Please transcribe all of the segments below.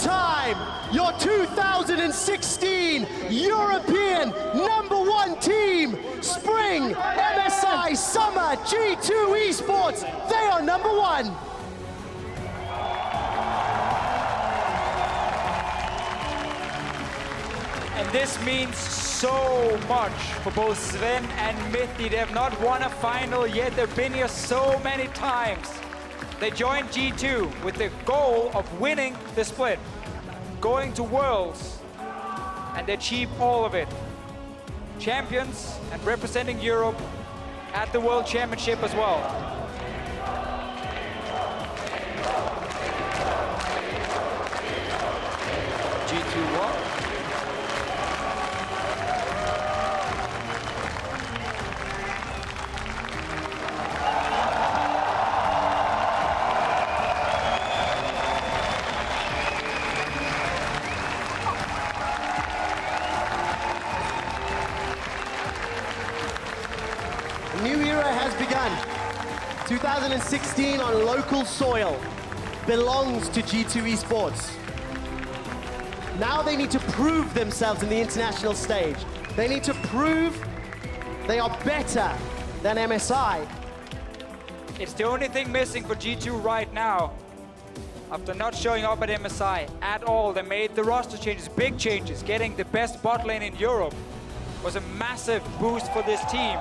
time, your 2016 European #1 team, Spring, MSI, Summer, G2 Esports, they are #1. And this means so much for both Zven and Mithy. They have not won a final yet. They've been here so many times. They joined G2 with the goal of winning the split, going to Worlds, and they achieved all of it. Champions and representing Europe at the World Championship as well. G2 won. A new era has begun. 2016 on local soil belongs to G2 Esports. Now they need to prove themselves in the international stage. They need to prove they are better than MSI. It's the only thing missing for G2 right now. After not showing up at MSI at all, they made the roster changes, big changes. Getting the best bot lane in Europe was a massive boost for this team.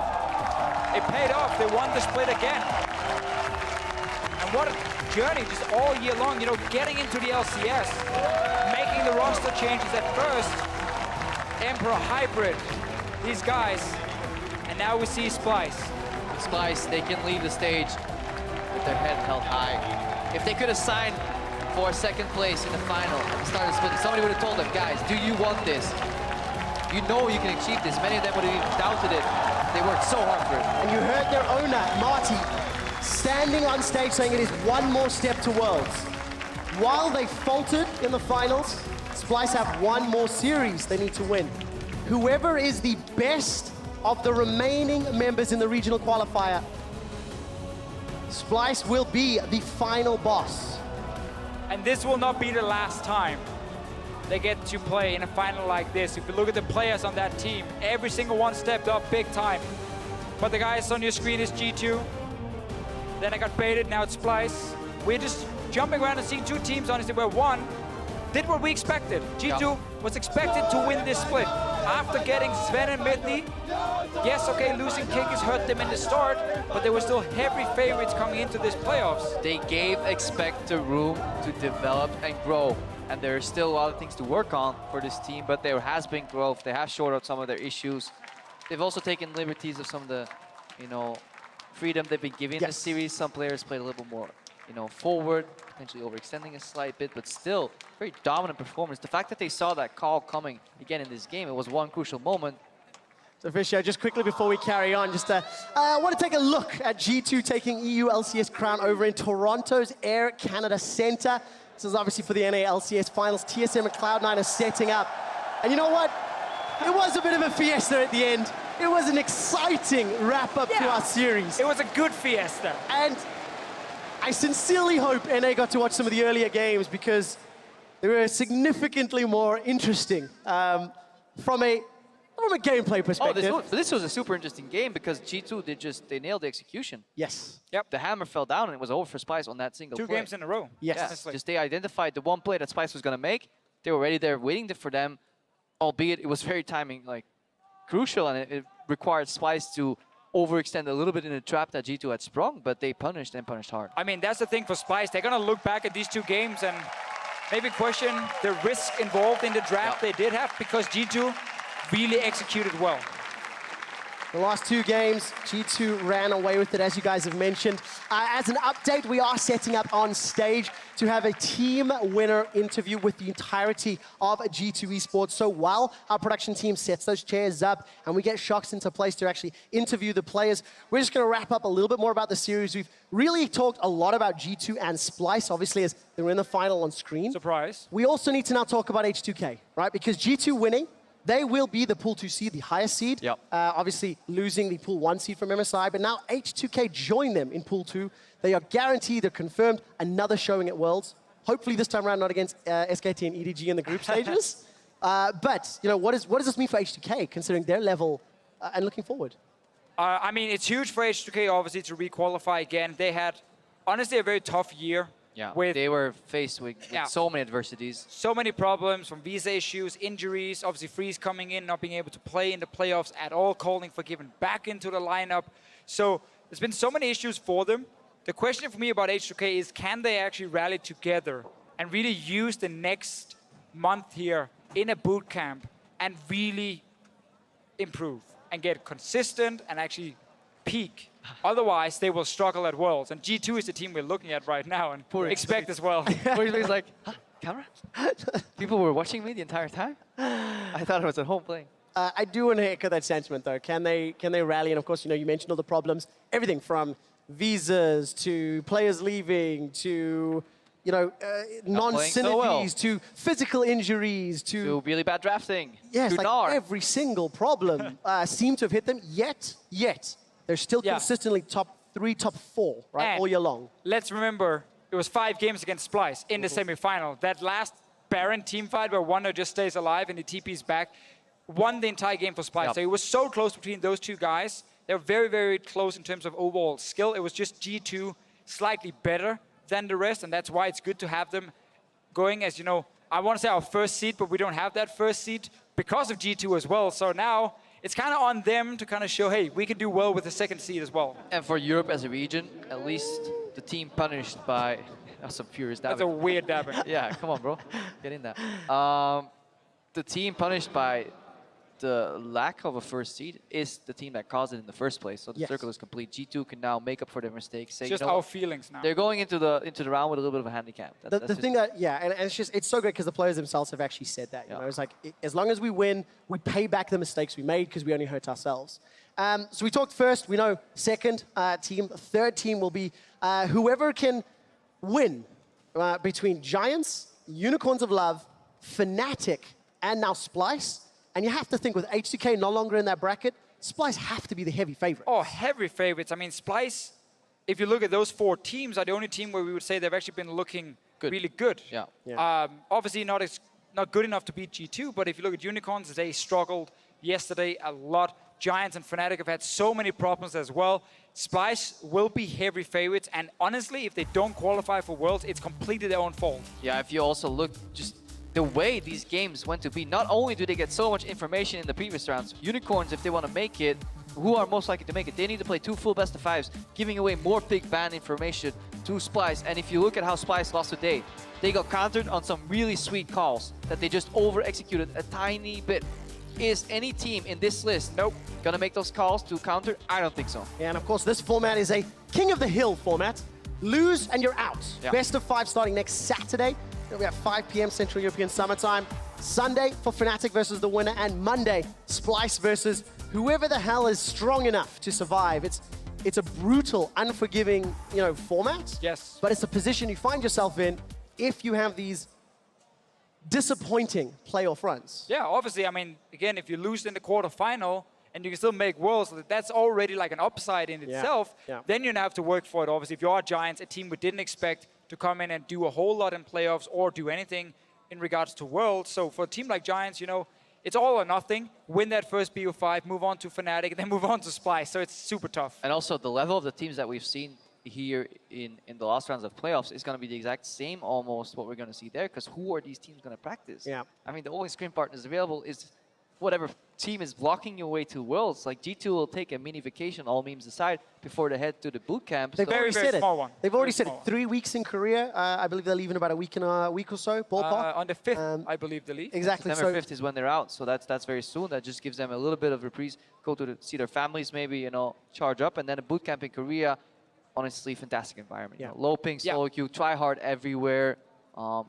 It paid off, they won the split again. And what a journey just all year long, you know, getting into the LCS, making the roster changes at first, Emperor Hybrid, these guys, and now we see SPLYCE. SPLYCE, they can leave the stage with their head held high. If they could have signed for second place in the final at the start of the split, somebody would have told them, guys, do you want this? You know you can achieve this. Many of them would have even doubted it. They worked so hard for it. And you heard their owner, Marty, standing on stage saying it is one more step to Worlds. While they faltered in the finals, SPLYCE have one more series they need to win. Whoever is the best of the remaining members in the regional qualifier, SPLYCE will be the final boss. And this will not be the last time they get to play in a final like this. If you look at the players on that team, every single one stepped up big time. But the guys on your screen is G2. Then I got baited, now it's SPLYCE. We're just jumping around and seeing two teams, honestly, where one did what we expected. G2 was expected to win this split. After getting Zven and Mithy, yes, okay, losing Kikis hurt them in the start, but they were still heavy favorites coming into this playoffs. They gave Expector room to develop and grow. And there's still a lot of things to work on for this team, but there has been growth. They have sorted out some of their issues. They've also taken liberties of some of the, you know, freedom they've been giving this series. Some players played a little bit more, you know, forward, potentially overextending a slight bit, but still very dominant performance. The fact that they saw that call coming again in this game, it was one crucial moment. So Fisher, just quickly before we carry on, I want to take a look at G2 taking EU LCS crown over in Toronto's Air Canada Centre. This is obviously for the NA LCS finals. TSM and Cloud9 are setting up. And you know what? It was a bit of a fiesta at the end. It was an exciting wrap-up to our series. It was a good fiesta. And I sincerely hope NA got to watch some of the earlier games because they were significantly more interesting from a gameplay perspective. Oh, this was a super interesting game because G2, they nailed the execution. Yes. Yep. The hammer fell down and it was over for SPLYCE on that single Two play. games in a row. Yes. Yeah, just they identified the one play that SPLYCE was going to make. They were already there waiting for them, albeit it was very timing, like, crucial, and it required SPLYCE to overextend a little bit in the trap that G2 had sprung, but they punished and punished hard. I mean, that's the thing for SPLYCE. They're going to look back at these two games and maybe question the risk involved in the draft they did have, because G2 really executed well. The last two games, G2 ran away with it, as you guys have mentioned. As an update, we are setting up on stage to have a team winner interview with the entirety of G2 Esports. So while our production team sets those chairs up and we get Shocks into place to actually interview the players, we're just going to wrap up a little bit more about the series. We've really talked a lot about G2 and SPLYCE, obviously, as they were in the final on screen. Surprise. We also need to now talk about H2K, right? Because G2 winning, they will be the Pool 2 seed, the highest seed. Yep. Obviously losing the Pool 1 seed from MSI, but now H2K join them in Pool 2. They are guaranteed, they're confirmed, another showing at Worlds. Hopefully this time around not against SKT and EDG in the group stages. But what does this mean for H2K considering their level and looking forward? I mean, it's huge for H2K, obviously, to requalify again. They had, honestly, a very tough year. Yeah, with, they were faced with so many adversities. So many problems from visa issues, injuries, obviously Freeze coming in, not being able to play in the playoffs at all, calling for giving back into the lineup. So there's been so many issues for them. The question for me about H2K is, can they actually rally together and really use the next month here in a boot camp and really improve and get consistent and actually peak? Otherwise, they will struggle at Worlds. And G2 is the team we're looking at right now and expect as well. He's like, huh, camera? People were watching me the entire time? I thought I was at home playing. I do want to echo that sentiment, though. Can they rally? And of course, you mentioned all the problems, everything from visas to players leaving to non-synergies to physical injuries to really bad drafting. Yes, to like NAR. every single problem seemed to have hit them. Yet they're still consistently top 3, top 4, right, and all year long. Let's remember, it was 5 games against SPLYCE in the semifinal. That last Baron team fight where Wunder just stays alive and the TP's back, won the entire game for SPLYCE. So it was so close between those two guys. They were very, very close in terms of overall skill. It was just G2 slightly better than the rest, and that's why it's good to have them going as, I want to say our first seed, but we don't have that first seed because of G2 as well. So now it's kind of on them to kind of show, hey, we can do well with the second seed as well. And for Europe as a region, at least the team punished by some furious dabbing. That's a weird dabbing. Yeah, come on, bro. Get in there. The team punished by the lack of a first seed is the team that caused it in the first place. So the circle is complete. G2 can now make up for their mistakes. Say, it's just our feelings now. They're going into the round with a little bit of a handicap. The thing that, and it's so great because the players themselves have actually said that. It's like, as long as we win, we pay back the mistakes we made because we only hurt ourselves. So we talked first, we know second team, third team will be whoever can win between Giants, Unicorns of Love, Fnatic, and now SPLYCE. And you have to think with H2K no longer in that bracket, SPLYCE have to be the heavy favorites. Oh, heavy favorites. I mean, SPLYCE, if you look at those 4 teams, are the only team where we would say they've actually been looking really good. Yeah. Obviously not good enough to beat G2, but if you look at Unicorns, they struggled yesterday a lot. Giants and Fnatic have had so many problems as well. SPLYCE will be heavy favorites, and honestly, if they don't qualify for Worlds, it's completely their own fault. Yeah, if you also look just the way these games went to be, not only do they get so much information in the previous rounds, Unicorns, if they want to make it, who are most likely to make it? They need to play 2 full best of 5s, giving away more big ban information to SPLYCE. And if you look at how SPLYCE lost today, they got countered on some really sweet calls that they just over-executed a tiny bit. Is any team in this list gonna make those calls to counter? I don't think so. And of course, this format is a King of the Hill format. Lose and you're out. Best of 5 starting next Saturday. We have 5 p.m. Central European Summer Time. Sunday for Fnatic versus the winner, and Monday, SPLYCE versus whoever the hell is strong enough to survive. It's a brutal, unforgiving, format. Yes. But it's a position you find yourself in if you have these disappointing playoff runs. Yeah, obviously, I mean, again, if you lose in the quarterfinal and you can still make Worlds, that's already like an upside in itself. Then you have to work for it, obviously. If you are Giants, a team we didn't expect to come in and do a whole lot in playoffs or do anything in regards to Worlds. So for a team like Giants, it's all or nothing. Win that first BO5, move on to Fnatic, then move on to SPLYCE. So it's super tough. And also the level of the teams that we've seen here in the last rounds of playoffs is going to be the exact same almost what we're going to see there, because who are these teams going to practice? I mean, the only screen partners available is whatever team is blocking your way to Worlds. Like G2 will take a mini vacation, all memes aside, before they head to the boot camp. They've already said it. They've already said it. 3 weeks in Korea. I believe they'll leave in about a week or so. Ballpark. On the 5th, I believe they leave. Exactly. September 5th is when they're out, so that's very soon. That just gives them a little bit of reprise. Go to see their families, maybe charge up, and then a boot camp in Korea. Honestly, fantastic environment. Low ping, solo queue, try hard everywhere.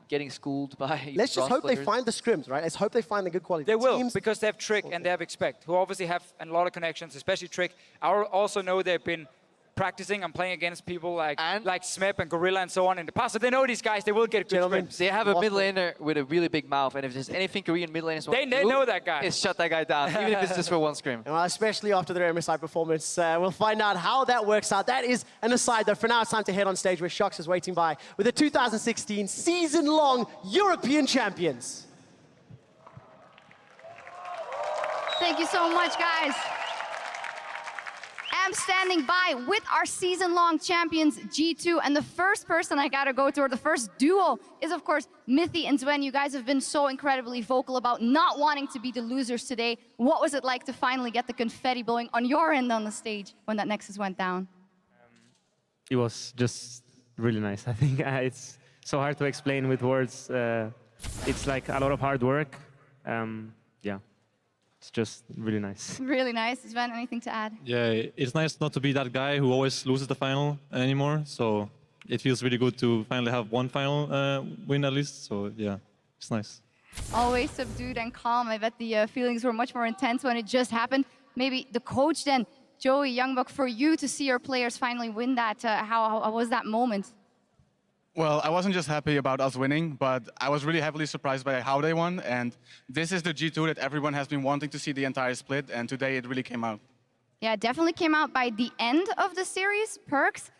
Getting schooled by Let's just hope they find the scrims, right? Let's hope they find the good quality teams. They will, teams. because they have Trick and they have Expect, who obviously have a lot of connections, especially Trick. I also know they've been practicing and playing against people like Smep and Gorilla and so on in the past. So they know these guys, they will get good scrims. They have a mid laner with a really big mouth, and if there's anything Korean mid laners want They know that guy. Is shut that guy down, even if it's just for one scrim. Well, especially after their MSI performance. We'll find out how that works out. That is an aside, though. For now, it's time to head on stage where Shox is waiting by with the 2016 season-long European champions. Thank you so much, guys. I'm standing by with our season-long champions, G2, and the first person I gotta go to, or the first duo, is of course Mithy and Zven. You guys have been so incredibly vocal about not wanting to be the losers today. What was it like to finally get the confetti blowing on your end on the stage when that Nexus went down? It was just really nice. I think it's so hard to explain with words. It's like a lot of hard work. Yeah. It's just really nice. Really nice. Zven, anything to add? Yeah, it's nice not to be that guy who always loses the final anymore. So it feels really good to finally have one final win at least. So yeah, it's nice. Always subdued and calm. I bet the feelings were much more intense when it just happened. Maybe the coach then, Joey Youngbuck, for you to see your players finally win that, how was that moment? Well, I wasn't just happy about us winning, but I was really heavily surprised by how they won. And this is the G2 that everyone has been wanting to see the entire split, and today it really came out. Yeah, it definitely came out by the end of the series. Perkz,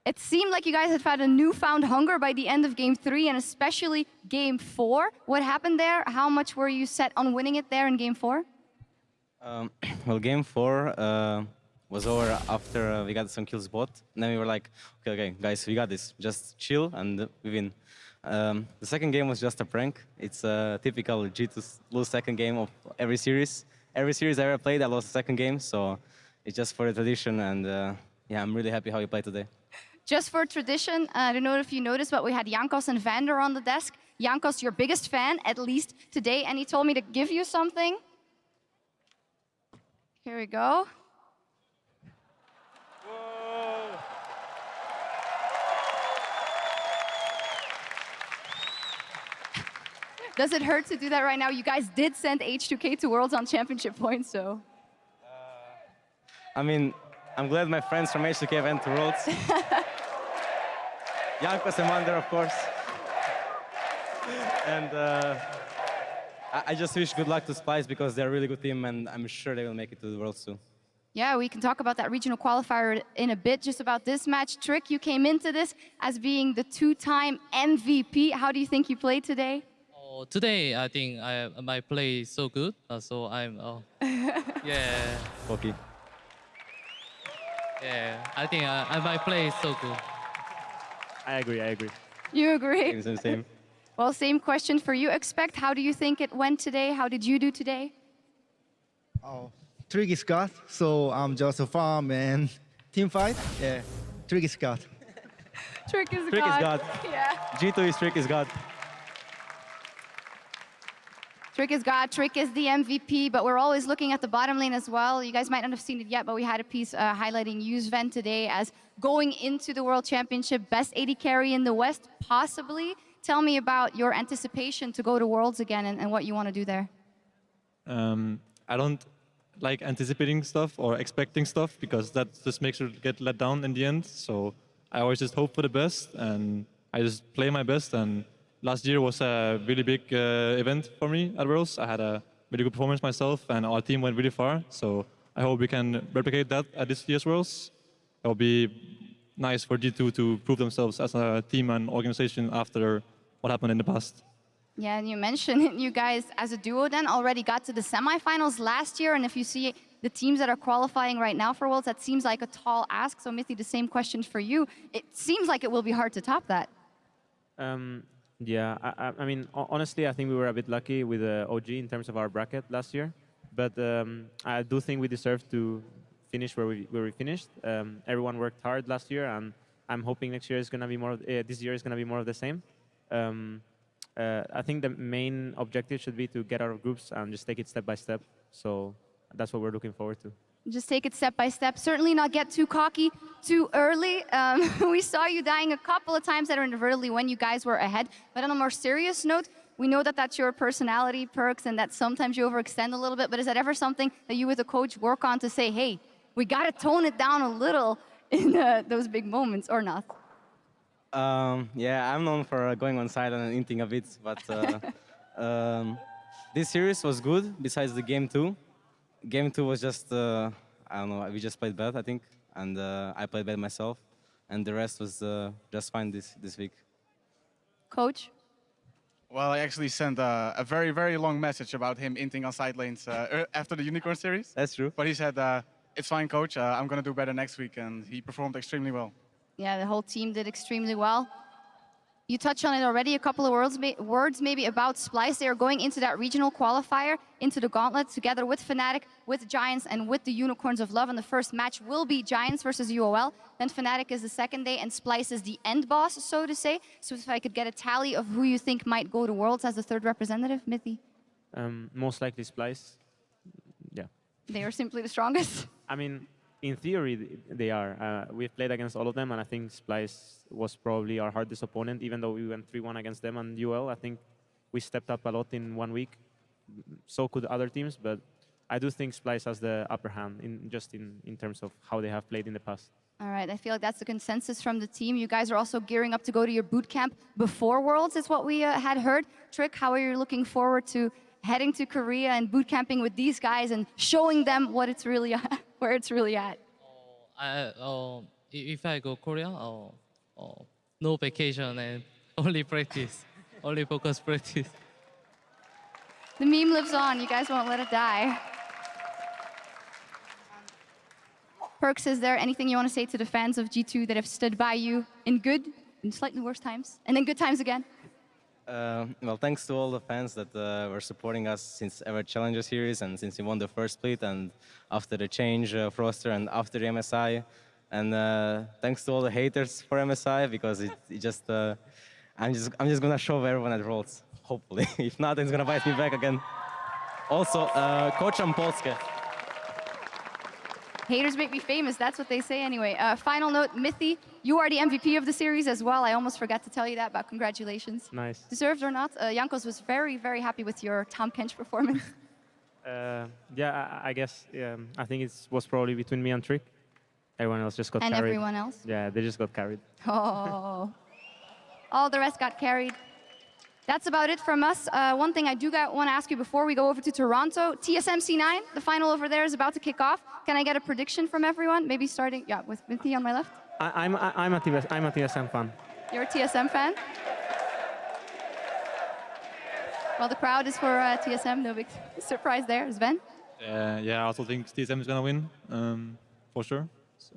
it seemed like you guys had had a newfound hunger by the end of Game 3, and especially Game 4. What happened there? How much were you set on winning it there in Game 4? Well, Game 4 was over after we got some kills bot. And then we were like, okay, guys, we got this. Just chill and we win. The second game was just a prank. It's a typical G2 lose second game of every series. Every series I ever played, I lost the second game. So it's just for the tradition. And yeah, I'm really happy how you played today. Just for tradition, I don't know if you noticed, but we had Jankos and Vander on the desk. Jankos, your biggest fan, at least today, and he told me to give you something. Here we go. Does it hurt to do that right now? You guys did send H2K to Worlds on championship points, so. I mean, I'm glad my friends from H2K went to Worlds. Jankos and Wunder, of course. And I just wish good luck to SPLYCE because they're a really good team and I'm sure they will make it to the Worlds too. Yeah, we can talk about that regional qualifier in a bit. Just about this match, Trick, you came into this as being the two-time MVP. How do you think you played today? Oh, today, I think my play is so good. So I'm, yeah. Okay. Yeah, I think my play is so good. I agree. You agree? Same. Well, same question for you. Expect, how do you think it went today? How did you do today? Oh, Trick is God, so I'm just a farm and team fight. Yeah, Trick is God. Trick is Trick is God. Yeah. G2 is Trick is God. Trick is God, Trick is the MVP, but we're always looking at the bottom lane as well. You guys might not have seen it yet, but we had a piece highlighting Zven today as going into the World Championship, best AD carry in the West, possibly. Tell me about your anticipation to go to Worlds again and what you want to do there. I don't like anticipating stuff or expecting stuff because that just makes you get let down in the end. So I always just hope for the best and I just play my best. And last year was a really big event for me at Worlds. I had a really good performance myself and our team went really far. So I hope we can replicate that at this year's Worlds. It will be nice for G2 to prove themselves as a team and organization after what happened in the past. Yeah, and you mentioned you guys as a duo then already got to the semifinals last year, and if you see the teams that are qualifying right now for Worlds, that seems like a tall ask. So Mithy, the same question for you. It seems like it will be hard to top that. Yeah, I mean, honestly, I think we were a bit lucky with OG in terms of our bracket last year. But I do think we deserve to finish where we finished. Everyone worked hard last year, and I'm hoping next year is going to be more. This year is going to be more of the same. I think the main objective should be to get out of groups and just take it step by step. So that's what we're looking forward to. Just take it step by step. Certainly not get too cocky too early. We saw you dying a couple of times that are inadvertently when you guys were ahead. But on a more serious note, we know that that's your personality, Perkz, and that sometimes you overextend a little bit. But is that ever something that you with the coach work on to say, hey, we got to tone it down a little in those big moments, or not? Yeah, I'm known for going on side and hinting a bit, but this series was good. Besides the game two, game two was just I don't know. We just played bad, I think, and I played bad myself, and the rest was just fine this week. Coach? Well, I actually sent a very, very long message about him inting on side lanes after the Unicorn series. That's true. But he said, it's fine, coach. I'm going to do better next week. And he performed extremely well. Yeah, the whole team did extremely well. You touched on it already, a couple of words maybe about SPLYCE. They are going into that regional qualifier, into the gauntlet, together with Fnatic, with Giants, and with the Unicorns of Love. And the first match will be Giants versus UOL. Then Fnatic is the second day, and SPLYCE is the end boss, so to say. So if I could get a tally of who you think might go to Worlds as the third representative, Mithy? Most likely SPLYCE. Yeah. They are simply the strongest. I mean, in theory, they are. We've played against all of them, and I think SPLYCE was probably our hardest opponent, even though we went 3-1 against them and UL. I think we stepped up a lot in 1 week. So could other teams, but I do think SPLYCE has the upper hand in terms of how they have played in the past. All right, I feel like that's the consensus from the team. You guys are also gearing up to go to your boot camp before Worlds, is what we had heard. Trick, how are you looking forward to heading to Korea and boot camping with these guys and showing them what it's really where it's really at? If I go Korea, no vacation and only practice, only focus practice. The meme lives on. You guys won't let it die. Perkz, is there anything you want to say to the fans of G2 that have stood by you in good and slightly worse times, and then good times again? Well, thanks to all the fans that were supporting us since ever Challenger Series and since we won the first split and after the change of roster and after the MSI. And thanks to all the haters for MSI because I'm just gonna show everyone at Worlds, hopefully. If not, it's gonna bite me back again. Also, Kocham Polskie. Haters make me famous, that's what they say anyway. Final note, Mithy, you are the MVP of the series as well. I almost forgot to tell you that, but congratulations. Nice. Deserved or not, Jankos was very, very happy with your Tom Kench performance. Yeah, I guess, I think it was probably between me and Trick. Everyone else just got carried. And everyone else? Yeah, they just got carried. Oh. All the rest got carried. That's about it from us. One thing I do want to ask you before we go over to Toronto, TSM C9, the final over there is about to kick off. Can I get a prediction from everyone? Maybe starting, with Mithy on my left. I'm a TSM fan. You're a TSM fan? Well, the crowd is for TSM, no big surprise there. Zven? Yeah, I also think TSM is gonna win, for sure. So.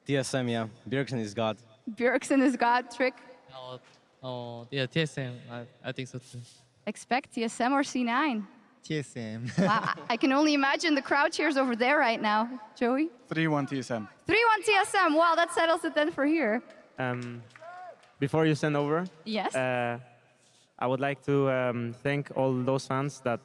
TSM, yeah. Bjergsen is God. Bjergsen is God. Trick? Yeah, TSM, I think so too. Expect TSM or C9? TSM. Wow, I can only imagine the crowd cheers over there right now. Joey? 3-1 TSM. 3-1 TSM. Wow, that settles it then for here. Before you send over, yes, I would like to thank all those fans that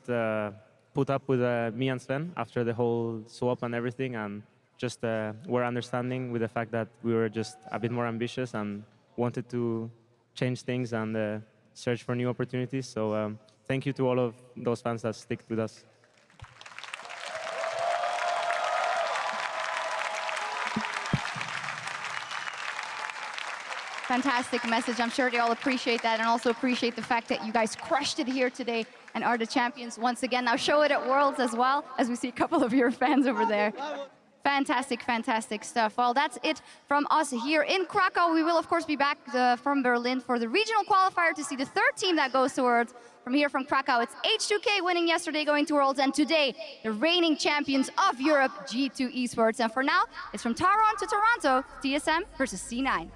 put up with me and Sven after the whole swap and everything, and just were understanding with the fact that we were just a bit more ambitious and wanted to change things and search for new opportunities. So thank you to all of those fans that stick with us. fantastic message. I'm sure they all appreciate that and also appreciate the fact that you guys crushed it here today and are the champions once again. Now show it at Worlds as well, as we see a couple of your fans over there. Fantastic, fantastic stuff. Well, that's it from us here in Krakow. We will, of course, be back from Berlin for the regional qualifier to see the third team that goes to Worlds. From here, from Krakow, it's H2K winning yesterday, going to Worlds, and today, the reigning champions of Europe, G2 Esports. And for now, it's from Taron to Toronto, TSM versus C9.